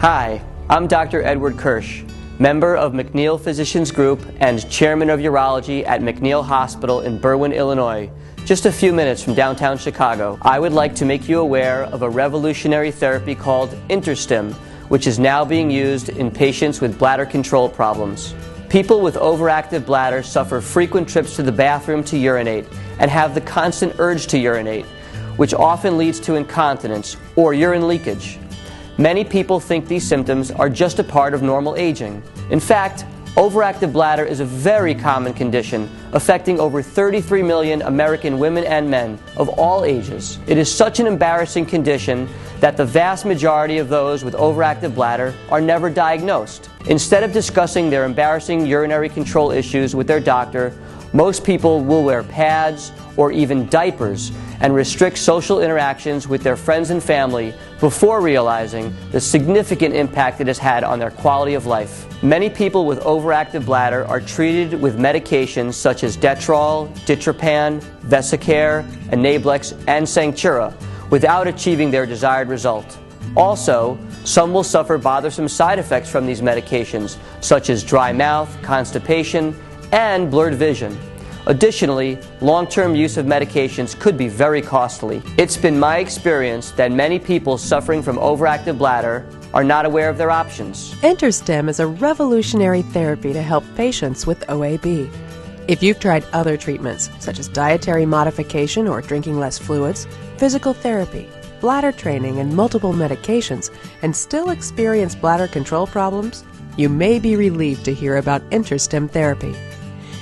Hi, I'm Dr. Edward Kirsch, member of MacNeal Physicians Group and chairman of urology at MacNeal Hospital in Berwyn, Illinois, just a few minutes from downtown Chicago. I would like to make you aware of a revolutionary therapy called InterStim, which is now being used in patients with bladder control problems. People with overactive bladder suffer frequent trips to the bathroom to urinate and have the constant urge to urinate, which often leads to incontinence or urine leakage. Many people think these symptoms are just a part of normal aging. In fact, overactive bladder is a very common condition affecting over 33 million American women and men of all ages. It is such an embarrassing condition that the vast majority of those with overactive bladder are never diagnosed. Instead of discussing their embarrassing urinary control issues with their doctor, most people will wear pads or even diapers and restrict social interactions with their friends and family before realizing the significant impact it has had on their quality of life. Many people with overactive bladder are treated with medications such as Detrol, Ditropan, Vesicare, Enablex, and Sanctura without achieving their desired result. Also, some will suffer bothersome side effects from these medications, such as dry mouth, constipation, and blurred vision. Additionally, long-term use of medications could be very costly. It's been my experience that many people suffering from overactive bladder are not aware of their options. InterStim is a revolutionary therapy to help patients with OAB. If you've tried other treatments, such as dietary modification or drinking less fluids, physical therapy, bladder training, and multiple medications, and still experience bladder control problems, you may be relieved to hear about InterStim therapy.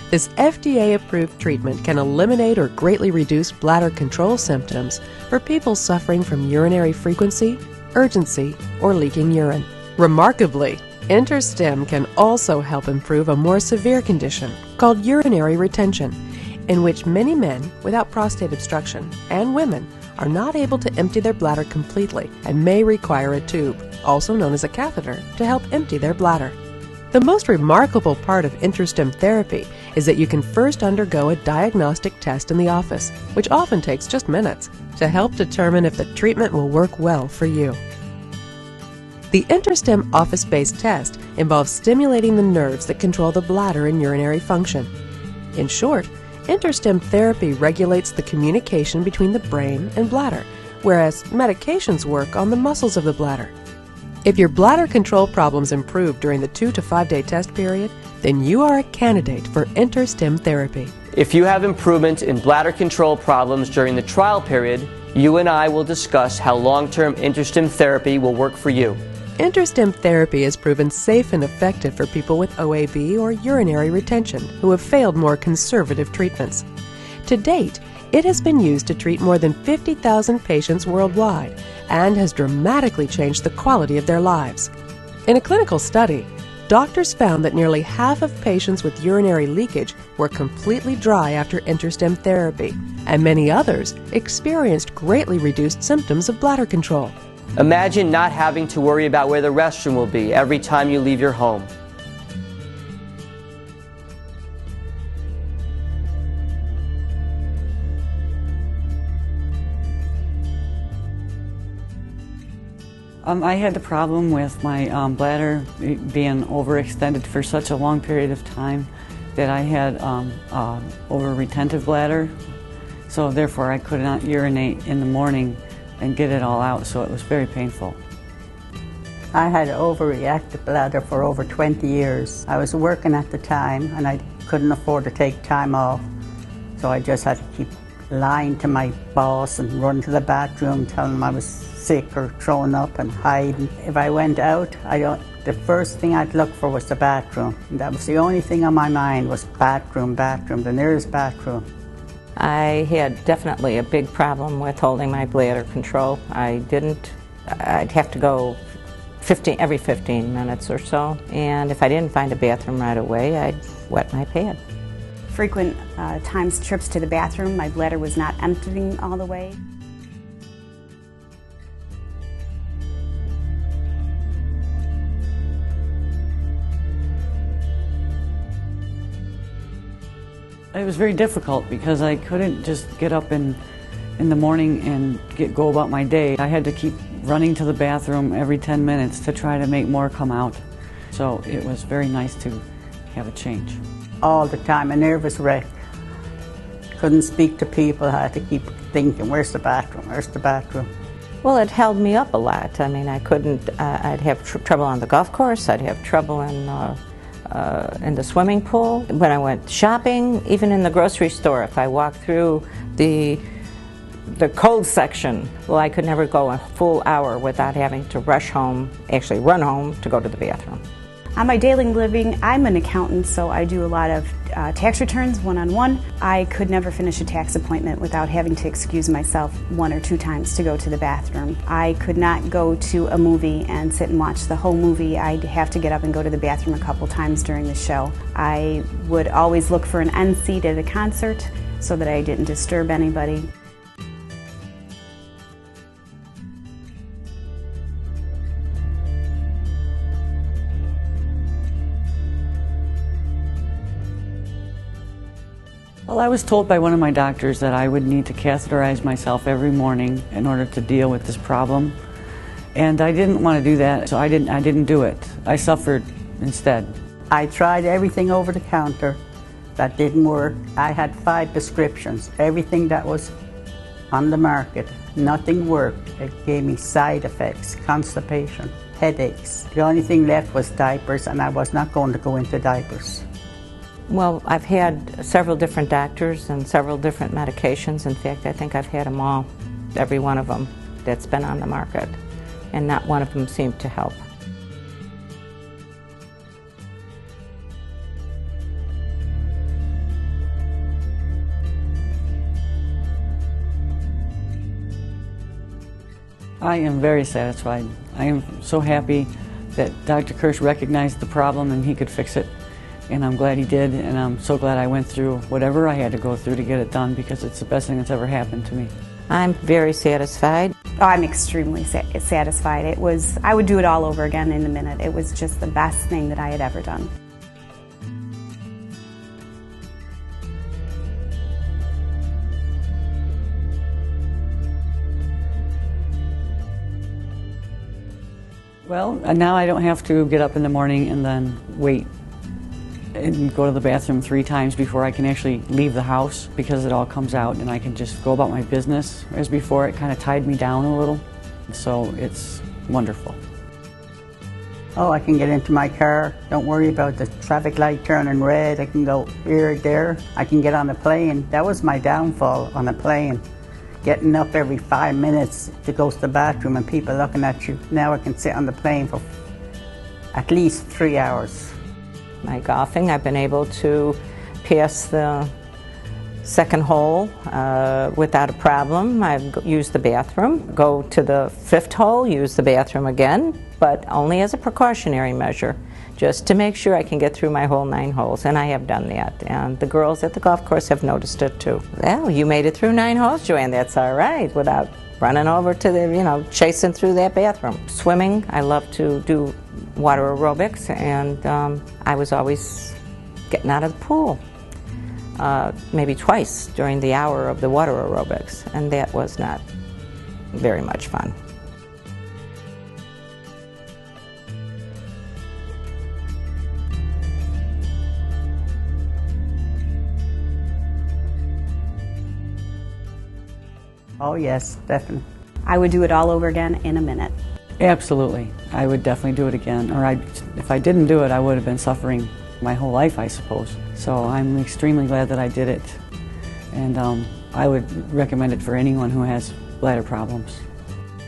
This FDA-approved treatment can eliminate or greatly reduce bladder control symptoms for people suffering from urinary frequency, urgency, or leaking urine. Remarkably, InterStim can also help improve a more severe condition called urinary retention, in which many men without prostate obstruction and women are not able to empty their bladder completely and may require a tube, also known as a catheter, to help empty their bladder. The most remarkable part of InterStim therapy is that you can first undergo a diagnostic test in the office, which often takes just minutes, to help determine if the treatment will work well for you. The InterStim office-based test involves stimulating the nerves that control the bladder and urinary function. In short, InterStim therapy regulates the communication between the brain and bladder, whereas medications work on the muscles of the bladder. If your bladder control problems improve during the 2 to 5 day test period, then you are a candidate for InterStim therapy. If you have improvement in bladder control problems during the trial period, you and I will discuss how long-term InterStim therapy will work for you. InterStim therapy has proven safe and effective for people with OAB or urinary retention who have failed more conservative treatments. To date, it has been used to treat more than 50,000 patients worldwide and has dramatically changed the quality of their lives. In a clinical study, doctors found that nearly half of patients with urinary leakage were completely dry after InterStim therapy, and many others experienced greatly reduced symptoms of bladder control. Imagine not having to worry about where the restroom will be every time you leave your home. I had the problem with my bladder being overextended for such a long period of time that I had over-retentive bladder, so therefore I could not urinate in the morning and get it all out, so it was very painful. I had an overreactive bladder for over 20 years. I was working at the time and I couldn't afford to take time off, so I just had to keep lying to my boss and run to the bathroom, telling him I was sick or throwing up and hiding. If I went out, the first thing I'd look for was the bathroom. And that was the only thing on my mind was bathroom, the nearest bathroom. I had definitely a big problem with holding my bladder control. I'd have to go every 15 minutes or so, and if I didn't find a bathroom right away, I'd wet my pad. Frequent trips to the bathroom, my bladder was not emptying all the way. It was very difficult because I couldn't just get up in the morning and go about my day. I had to keep running to the bathroom every 10 minutes to try to make more come out. So it was very nice to have a change. All the time, a nervous wreck. Couldn't speak to people, I had to keep thinking, where's the bathroom, where's the bathroom? Well, it held me up a lot. I mean, I couldn't, I'd have trouble on the golf course, I'd have trouble in the swimming pool. When I went shopping, even in the grocery store, if I walked through the cold section, well, I could never go a full hour without having to rush home, actually run home to go to the bathroom. On my daily living, I'm an accountant, so I do a lot of tax returns one-on-one. I could never finish a tax appointment without having to excuse myself 1 or 2 times to go to the bathroom. I could not go to a movie and sit and watch the whole movie. I'd have to get up and go to the bathroom a couple times during the show. I would always look for an end seat at a concert so that I didn't disturb anybody. Well, I was told by one of my doctors that I would need to catheterize myself every morning in order to deal with this problem. And I didn't want to do that, so I didn't do it. I suffered instead. I tried everything over the counter. That didn't work. I had 5 prescriptions, everything that was on the market. Nothing worked. It gave me side effects, constipation, headaches. The only thing left was diapers, and I was not going to go into diapers. Well, I've had several different doctors and several different medications. In fact, I think I've had them all, every one of them that's been on the market, and not one of them seemed to help. I am very satisfied. I am so happy that Dr. Kirsch recognized the problem and he could fix it. And I'm glad he did, and I'm so glad I went through whatever I had to go through to get it done, because it's the best thing that's ever happened to me. I'm very satisfied. Oh, I'm extremely satisfied. I would do it all over again in a minute. It was just the best thing that I had ever done. Well, now I don't have to get up in the morning and then wait and go to the bathroom 3 times before I can actually leave the house, because it all comes out and I can just go about my business. As before, it kind of tied me down a little, so it's wonderful. Oh, I can get into my car, don't worry about the traffic light turning red, I can go here, there. I can get on a plane. That was my downfall on a plane. Getting up every 5 minutes to go to the bathroom and people looking at you. Now I can sit on the plane for at least 3 hours. My golfing, I've been able to pass the second hole without a problem. I've used the bathroom, go to the 5th hole, use the bathroom again, but only as a precautionary measure, just to make sure I can get through my whole 9 holes, and I have done that. And the girls at the golf course have noticed it too. Well, you made it through 9 holes, Joanne, that's all right, without running over to the, chasing through that bathroom. Swimming, I love to do water aerobics, and I was always getting out of the pool maybe twice during the hour of the water aerobics, and that was not very much fun. Oh yes, definitely. I would do it all over again in a minute. Absolutely. I would definitely do it again. Or if I didn't do it, I would have been suffering my whole life, I suppose. So I'm extremely glad that I did it. And I would recommend it for anyone who has bladder problems.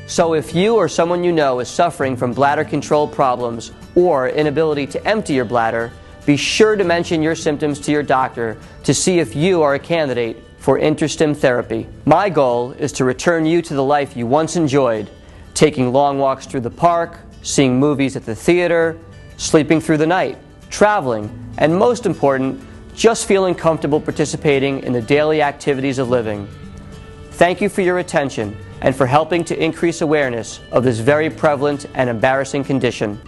So if you or someone you know is suffering from bladder control problems or inability to empty your bladder, be sure to mention your symptoms to your doctor to see if you are a candidate for InterStim therapy. My goal is to return you to the life you once enjoyed, taking long walks through the park, seeing movies at the theater, sleeping through the night, traveling, and most important, just feeling comfortable participating in the daily activities of living. Thank you for your attention and for helping to increase awareness of this very prevalent and embarrassing condition.